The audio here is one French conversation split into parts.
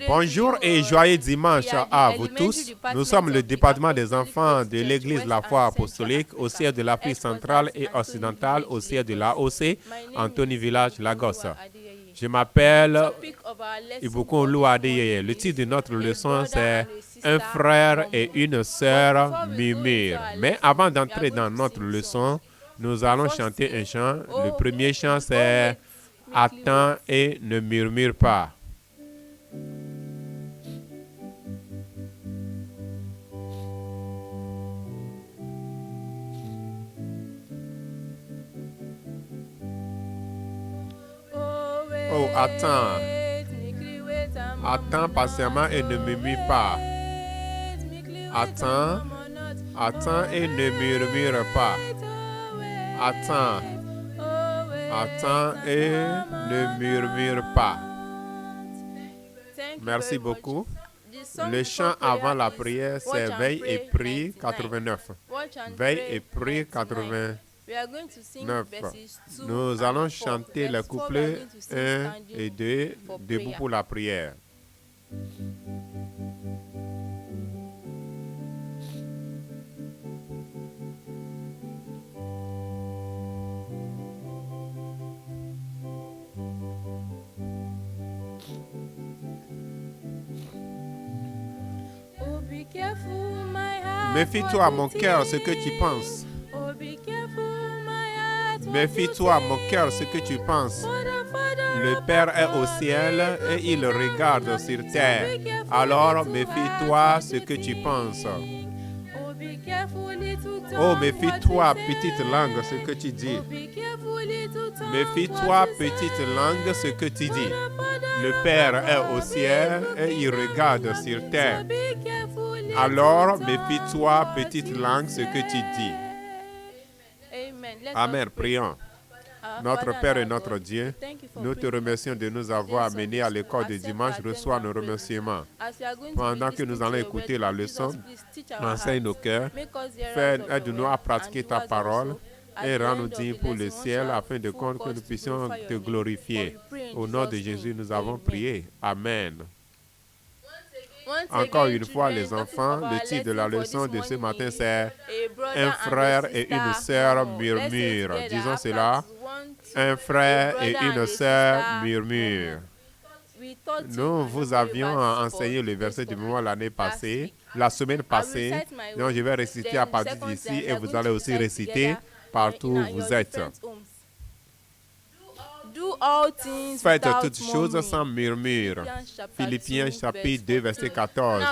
Bonjour et joyeux dimanche à vous tous. Nous sommes le département des enfants de l'Église La Foi Apostolique au siège de l'Afrique centrale et occidentale, au siège de l'AOC, Anthony Village, Lagos. Je m'appelle Ibukun Oluwadeyeye. Le titre de notre leçon, c'est « Un frère et une sœur murmurent ». Mais avant d'entrer dans notre leçon, nous allons chanter un chant. Le premier chant, c'est « Attends et ne murmure pas ». Oh, attends. Attends patiemment et ne murmure pas. Attends. Attends et ne murmure pas. Attends. Attends et ne murmure pas. Merci beaucoup. Le chant avant la prière, c'est Veille et prie 89. Veille et prie 89. Nous allons chanter les couplets 1 et 2, debout pour la prière. Méfie-toi, mon cœur, ce que tu penses. Méfie-toi, mon cœur, ce que tu penses. Le Père est au ciel et il regarde sur terre. Alors, méfie-toi, ce que tu penses. Oh, méfie-toi, petite langue, ce que tu dis. Méfie-toi, petite langue, ce que tu dis. Le Père est au ciel et il regarde sur terre. Alors, méfie-toi, petite langue, ce que tu dis. Amen. Prions. Notre Père et notre Dieu, nous te remercions de nous avoir amenés à l'école de dimanche. Reçois nos remerciements. Pendant que nous allons écouter la leçon, enseigne nos cœurs. Aide-nous à pratiquer ta parole et rends-nous dignes pour le ciel afin de compte que nous puissions te glorifier. Au nom de Jésus, nous avons prié. Amen. Encore une fois, les enfants, le titre de la leçon de ce matin, c'est « Un frère et une sœur murmurent ». Disons cela. Un frère et une sœur murmurent. Nous vous avions enseigné le verset du moment l'année passée, la semaine passée. Donc, je vais réciter à partir d'ici et vous allez aussi réciter partout où vous êtes. Faites toutes choses sans murmure. Philippiens chapitre 2, verset 14.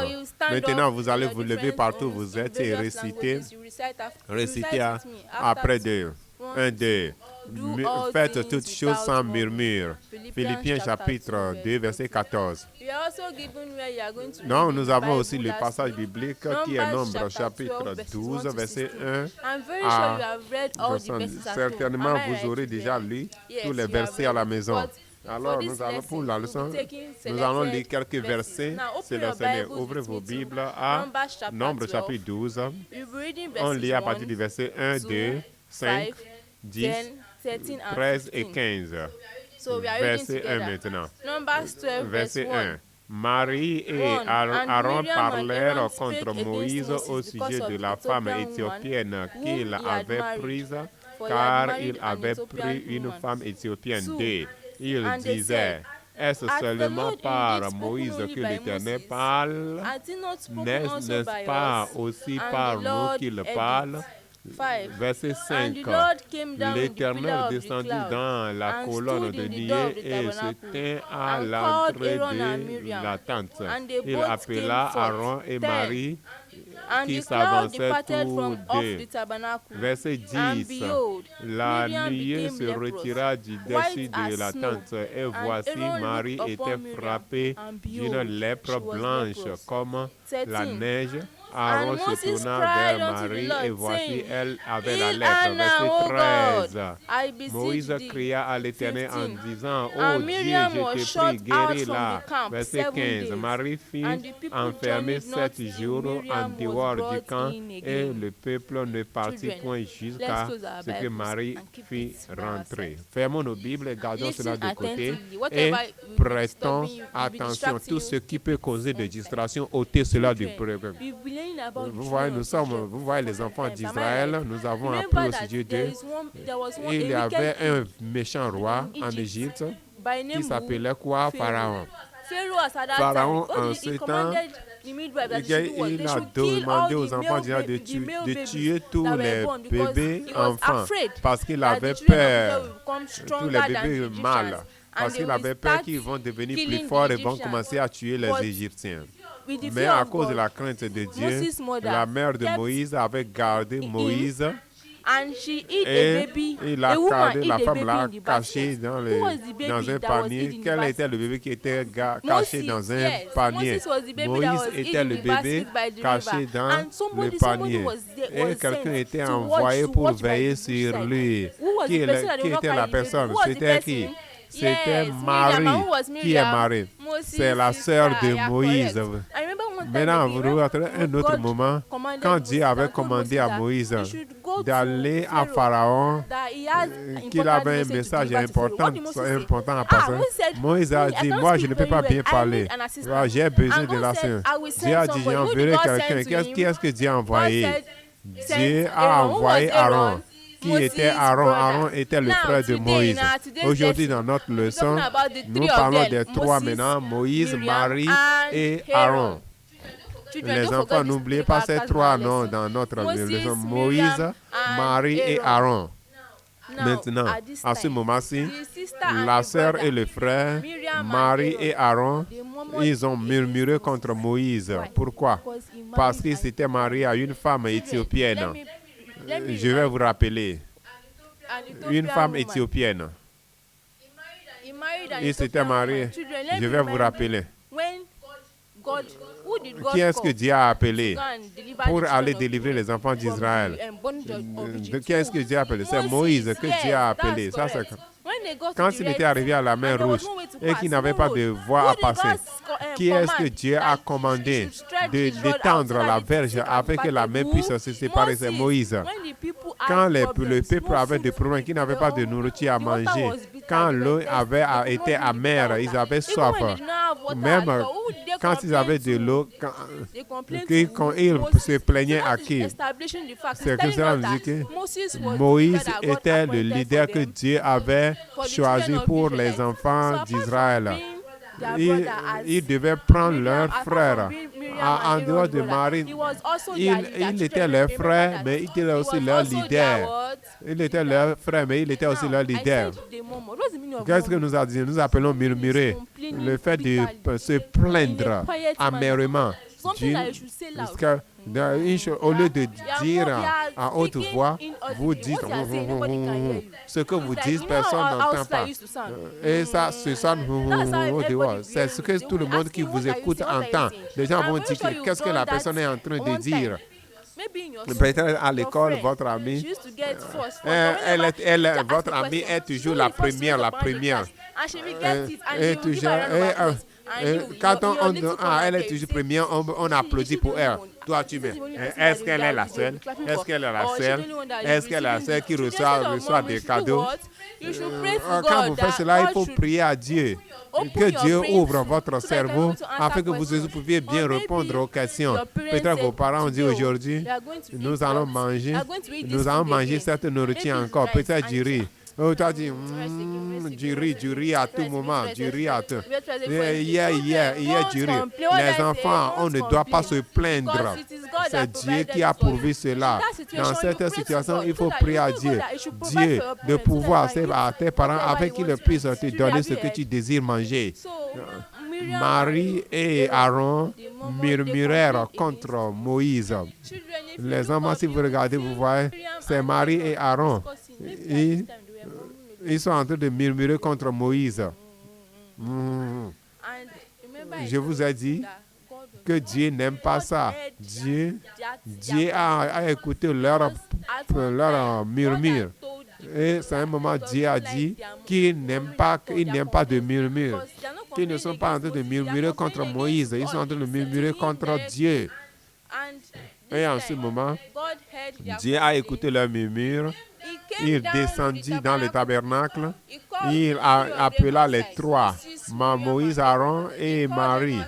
Maintenant, vous allez vous lever partout où vous êtes et réciter après 2. 1, 2. Faites toutes choses sans murmure. Philippiens chapitre 2, verset 14. Non, nous avons aussi le passage biblique qui est Nombre chapitre 12, verset 1 à 70. Certainement, vous aurez déjà lu tous les versets à la maison. Alors, nous allons pour la leçon, nous allons lire quelques versets sélectionnés. Ouvrez vos Bibles à Nombre chapitre 12. On lit à partir du verset 1, 2, 5, 10, 13 et 15. Verset 1 maintenant. Verset 1. Marie et Aaron parlèrent contre Moïse au sujet de la femme éthiopienne qu'il avait prise, car il avait pris une femme éthiopienne. 2. Il disait, est-ce seulement par Moïse que l'Éternel parle? N'est-ce pas aussi par nous qu'il parle? Verset 5. L'Éternel descendit dans la colonne de nuée et se tint à l'entrée de la tente. Il appela Aaron et Marie qui s'avançaient tous deux. Verset 10. La nuée se retira du dessus de la tente et voici Marie était frappée d'une lèpre blanche comme la neige Aaron se tourna vers Marie et voici, elle avait la lèpre. Verset 13. Moïse cria à l'Éternel en disant, ô Dieu, je te prie, guéris-la. Verset 15. Marie fut enfermée 7 jours en dehors du camp et le peuple ne partit point jusqu'à ce que Marie fût rentrée. Fermons nos Bibles et gardons cela de côté et prêtons attention. Tout ce qui peut causer des distractions, ôtez cela du peuple. Vous voyez les enfants d'Israël, nous avons appris au sujet d'eux. Il y avait un méchant roi en Égypte qui s'appelait quoi? Pharaon. Pharaon, en ce temps, il a demandé aux enfants de tuer tous les bébés enfants parce qu'il avait peur, tous les bébés mâles, parce qu'il avait peur qu'ils vont devenir plus forts et vont commencer à tuer les Égyptiens. Mais à cause de la crainte de Dieu, la mère de Moïse avait gardé Moïse et la femme l'a caché dans un panier. Quel était le bébé qui était caché dans un panier? Moïse était le bébé caché dans le panier. Et quelqu'un était envoyé pour veiller sur lui. Qui était la personne? C'était qui? C'était Marie. Qui est Marie? C'est la sœur de Moïse. Maintenant, vous regarderez un autre moment, quand Dieu avait commandé à Moïse d'aller à Pharaon, qu'il avait un message important à passer. Moïse a dit, moi je ne peux pas bien parler, j'ai besoin de la sœur. Dieu a dit, j'enverrai quelqu'un. Qui est-ce que Dieu a envoyé? Dieu a envoyé Aaron. Qui était Aaron? Aaron était le frère de Moïse. Aujourd'hui, dans notre leçon, nous parlons des trois maintenant, Moïse, Marie et Aaron. Les enfants, n'oubliez pas ces trois noms dans notre leçon, Moïse, Marie et Aaron. Maintenant, à ce moment-ci, la sœur et le frère, Marie et Aaron, ils ont murmuré contre Moïse. Pourquoi? Parce qu'il s'était marié à une femme éthiopienne. Je vais vous rappeler. Une femme éthiopienne. Il s'était marié. Je vais vous rappeler. Qui est-ce que Dieu a appelé pour aller délivrer les enfants d'Israël? Qui est-ce que Dieu a appelé? C'est Moïse que Dieu a appelé. Ça, c'est quand il était arrivé à la mer Rouge et qu'il n'avait pas de voie à passer. Qui est-ce que Dieu a commandé d'étendre la verge afin que la mer puisse se séparer? C'est Moïse. Quand le peuple avait des problèmes, qu'ils n'avaient pas de nourriture à manger, quand l'eau avait été amère, ils avaient soif. Même quand ils avaient de l'eau, quand ils se plaignaient à qui? C'est que cela nous dit que Moïse était le leader que Dieu avait choisi pour les enfants d'Israël. Ils devaient prendre leur frère. En dehors de Marie, il était leur frère, mais il était aussi leur leader. Il était leur frère, mais il était aussi leur leader. Qu'est-ce que nous a dit? Nous appelons murmurer. Le fait de se plaindre amèrement. Au lieu de dire à haute voix, vous dites ce que vous dites, personne n'entend pas. Et ça, ce sonne au dehors. C'est ce que tout le monde qui vous écoute entend. Les gens vont dire qu'est-ce que la personne est en train de dire. Peut-être à l'école, votre amie, votre amie est toujours la première. Et toujours, quand elle est toujours première, on applaudit pour elle. Toi, tu mets. Est-ce qu'elle est la seule? Est-ce qu'elle est la seule? Est-ce qu'elle est la seule qui reçoit des cadeaux? Quand vous faites cela, il faut prier à Dieu. Que Dieu ouvre votre cerveau afin que vous puissiez bien répondre aux questions. Peut-être vos parents ont dit aujourd'hui, nous allons manger cette nourriture encore, peut-être du riz. Oh, tu as dit, du riz à tout moment, du riz à tout. Il y a du riz. Les enfants, on ne doit pas se plaindre. C'est Dieu qui a pourvu cela. Dans cette situation, il faut prier à Dieu. Dieu, de pouvoir à tes parents afin qu'ils puissent te donner ce que tu désires manger. Marie et Aaron murmurèrent contre Moïse. Les enfants, si vous regardez, vous voyez, c'est Marie et Aaron. Ils sont en train de murmurer contre Moïse. Je vous ai dit que Dieu n'aime pas ça. Dieu a écouté leur murmure. Et c'est un moment, Dieu a dit qu'il n'aime pas de murmure. Qu'ils ne sont pas en train de murmurer contre Moïse. Ils sont en train de murmurer contre Dieu. Et en ce moment, Dieu a écouté leur murmure. Il descendit dans le tabernacle. Il appela les trois, Moïse, Aaron et Marie.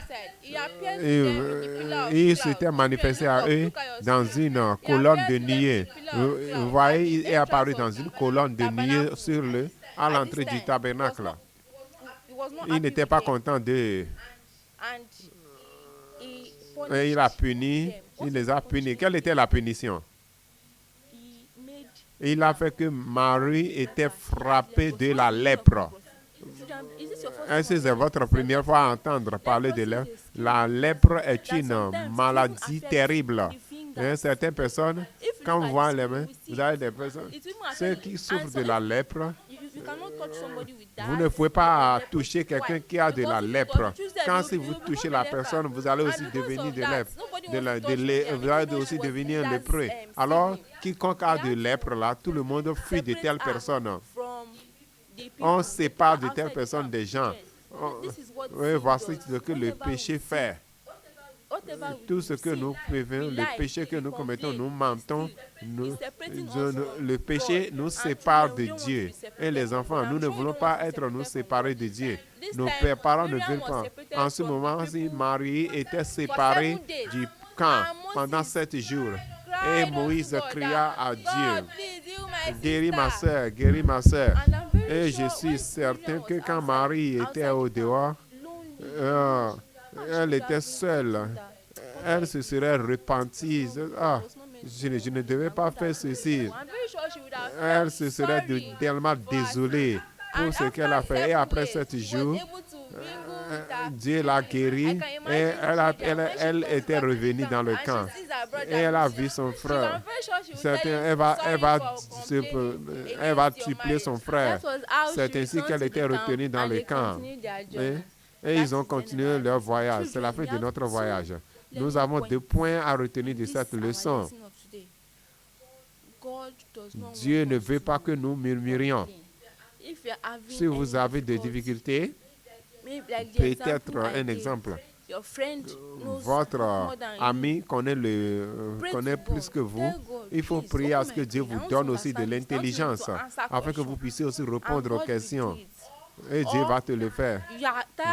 Il s'était manifesté à eux dans une colonne de nuée. Vous voyez, il est apparu dans une colonne de nuée à l'entrée du tabernacle. Il n'était pas content d'eux. Et il les a punis. Quelle était la punition? Il a fait que Marie était frappée de la lèpre. Est-ce que c'est votre première fois à entendre parler de lèpre? La lèpre est une maladie terrible. Et certaines personnes, quand vous voyez les mains, vous avez des personnes, ceux qui souffrent de la lèpre, vous ne pouvez pas toucher quelqu'un qui a de la lèpre. Quand si vous touchez la personne, vous allez aussi devenir de lèpre. Vous allez aussi devenir lépreux. Alors, quiconque a de lèpre là, tout le monde fuit de telles personnes. On sépare de telles personnes des gens. Oui, voici ce que le péché fait. Tout ce que nous faisons, le péché que nous commettons, nous mentons, le péché nous sépare de Dieu. Et les enfants, nous ne voulons pas nous séparer de Dieu. Nos parents ne veulent pas. En ce moment, Marie était séparée du camp pendant 7 jours. Et Moïse cria à Dieu, guéris ma soeur, guéris ma soeur. Et je suis certain que quand Marie était au dehors, elle était seule. Elle se serait repentie. Ah, je ne devais pas faire ceci. Elle se serait tellement désolée pour ce qu'elle a fait. Et après 7 jours, Dieu l'a guérie et elle était revenue dans le camp. Et elle a vu son frère. Elle va tripler son frère. C'est ainsi qu'elle était retenue dans le camp. Et ils ont continué leur voyage. C'est la fin de notre voyage. Nous avons 2 points à retenir de cette leçon. Dieu ne veut pas que nous murmurions. Si vous avez des difficultés, peut-être un exemple. Votre ami connaît plus que vous. Il faut prier à ce que Dieu vous donne aussi de l'intelligence afin que vous puissiez aussi répondre aux questions. Et Dieu va te le faire.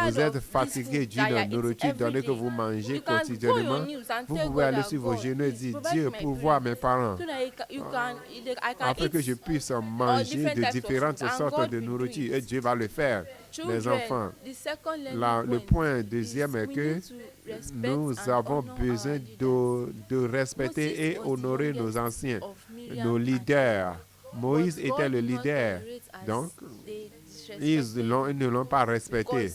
Vous êtes fatigué d'une nourriture donnée que vous mangez quotidiennement. Vous pouvez aller sur vos genoux et dire, Dieu, pourvoie mes parents, afin que je puisse manger de différentes sortes de nourriture. Et Dieu va le faire. Les enfants. Le point deuxième est que nous avons besoin de respecter et honorer nos anciens, nos leaders. Moïse était le leader. Donc, ils ne l'ont pas respecté.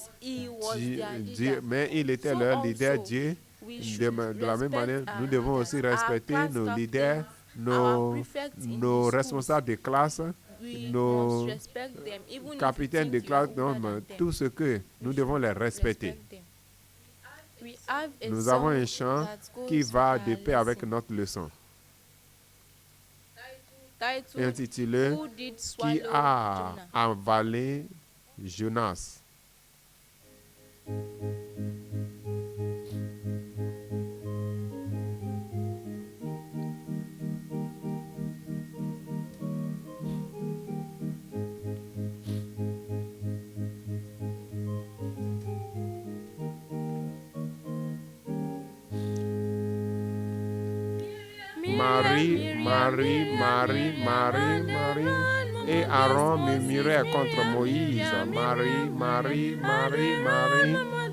Mais il était leur leader, Dieu. De la même manière, nous devons aussi respecter nos leaders, nos responsables de classe, nos capitaines de classe, tout ce que nous devons les respecter. Nous avons un chant qui va de pair avec notre leçon, intitulé « Qui a avalé Jonas ?» Marie, et Aaron murmurait contre Moïse. Marie,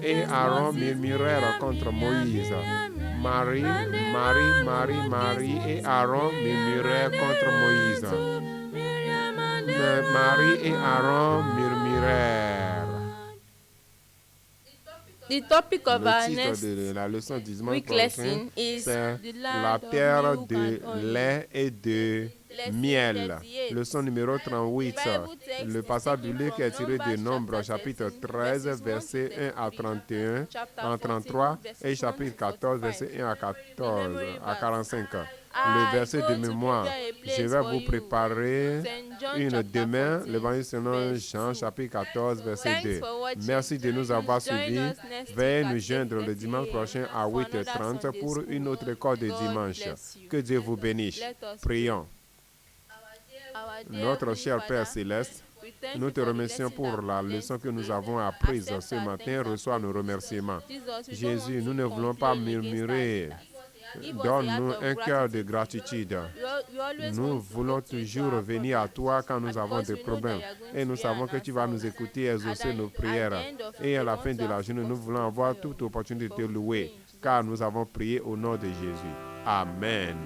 et Aaron murmurèrent contre Moïse. Marie, et Aaron murmurèrent contre Moïse. Marie et Aaron murmurèrent. Le titre de la leçon du dimanche prochain, c'est la terre de lait et de miel. Leçon numéro 38. Le passage biblique est tiré de Nombre, chapitre 13, verset 1 à 31, en 33, et chapitre 14, verset 1 à 45. Le verset de mémoire. Je vais vous préparer une demain, l'évangile selon Jean, chapitre 14, verset 2. Merci de nous avoir suivis. Veuillez nous joindre le dimanche prochain à 8h30 pour une autre école de dimanche. Que Dieu vous bénisse. Prions. Notre cher Père Céleste, nous te remercions pour la leçon que nous avons apprise ce matin. Reçois nos remerciements. Jésus, nous ne voulons pas murmurer. Donne-nous un cœur de gratitude. Nous voulons toujours venir à toi quand nous avons des problèmes. Et nous savons que tu vas nous écouter et exaucer nos prières. Et à la fin de la journée, nous voulons avoir toute opportunité de te louer, car nous avons prié au nom de Jésus. Amen.